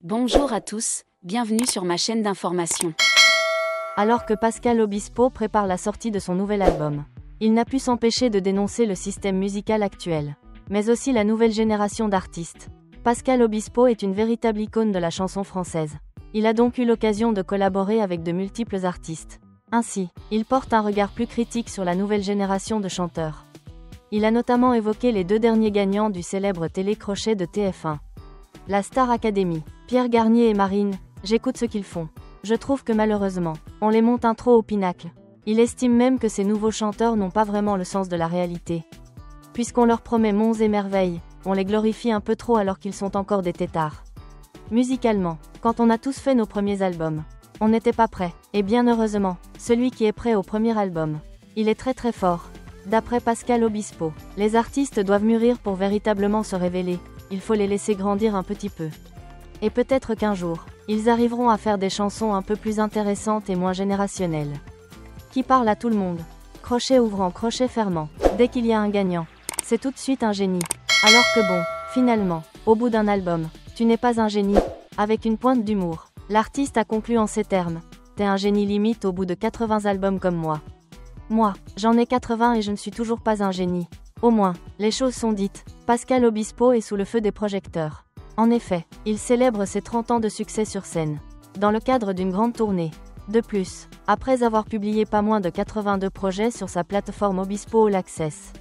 Bonjour à tous, bienvenue sur ma chaîne d'information. Alors que Pascal Obispo prépare la sortie de son nouvel album, il n'a pu s'empêcher de dénoncer le système musical actuel, mais aussi la nouvelle génération d'artistes. Pascal Obispo est une véritable icône de la chanson française. Il a donc eu l'occasion de collaborer avec de multiples artistes. Ainsi, il porte un regard plus critique sur la nouvelle génération de chanteurs. Il a notamment évoqué les deux derniers gagnants du célèbre télécrochet de TF1. La Star Academy, Pierre Garnier et Marine, j'écoute ce qu'ils font. Je trouve que malheureusement, on les monte un trop au pinacle. Il estime même que ces nouveaux chanteurs n'ont pas vraiment le sens de la réalité. Puisqu'on leur promet monts et merveilles, on les glorifie un peu trop alors qu'ils sont encore des têtards. Musicalement, quand on a tous fait nos premiers albums, on n'était pas prêts, et bien heureusement, celui qui est prêt au premier album, il est très fort. D'après Pascal Obispo, les artistes doivent mûrir pour véritablement se révéler, il faut les laisser grandir un petit peu. Et peut-être qu'un jour, ils arriveront à faire des chansons un peu plus intéressantes et moins générationnelles. Qui parle à tout le monde. Crochet ouvrant, crochet fermant. Dès qu'il y a un gagnant, c'est tout de suite un génie. Alors que bon, finalement, au bout d'un album, tu n'es pas un génie. Avec une pointe d'humour, l'artiste a conclu en ces termes. T'es un génie limite au bout de 80 albums comme moi. Moi, j'en ai 80 et je ne suis toujours pas un génie. Au moins, les choses sont dites. Pascal Obispo est sous le feu des projecteurs. En effet, il célèbre ses 30 ans de succès sur scène, dans le cadre d'une grande tournée. De plus, après avoir publié pas moins de 82 projets sur sa plateforme Obispo All Access,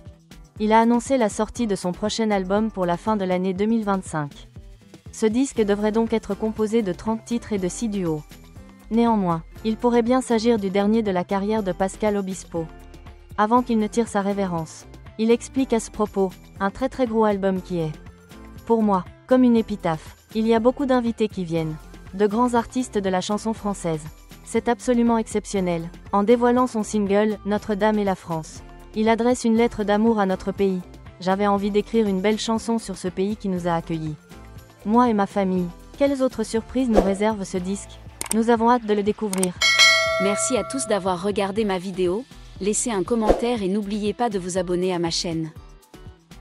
il a annoncé la sortie de son prochain album pour la fin de l'année 2025. Ce disque devrait donc être composé de 30 titres et de 6 duos. Néanmoins, il pourrait bien s'agir du dernier de la carrière de Pascal Obispo. Avant qu'il ne tire sa révérence, il explique à ce propos, un très gros album qui est, pour moi, comme une épitaphe. Il y a beaucoup d'invités qui viennent, de grands artistes de la chanson française. C'est absolument exceptionnel. En dévoilant son single, Notre-Dame et la France, il adresse une lettre d'amour à notre pays. J'avais envie d'écrire une belle chanson sur ce pays qui nous a accueillis. Moi et ma famille. Quelles autres surprises nous réserve ce disque? Nous avons hâte de le découvrir. Merci à tous d'avoir regardé ma vidéo, laissez un commentaire et n'oubliez pas de vous abonner à ma chaîne.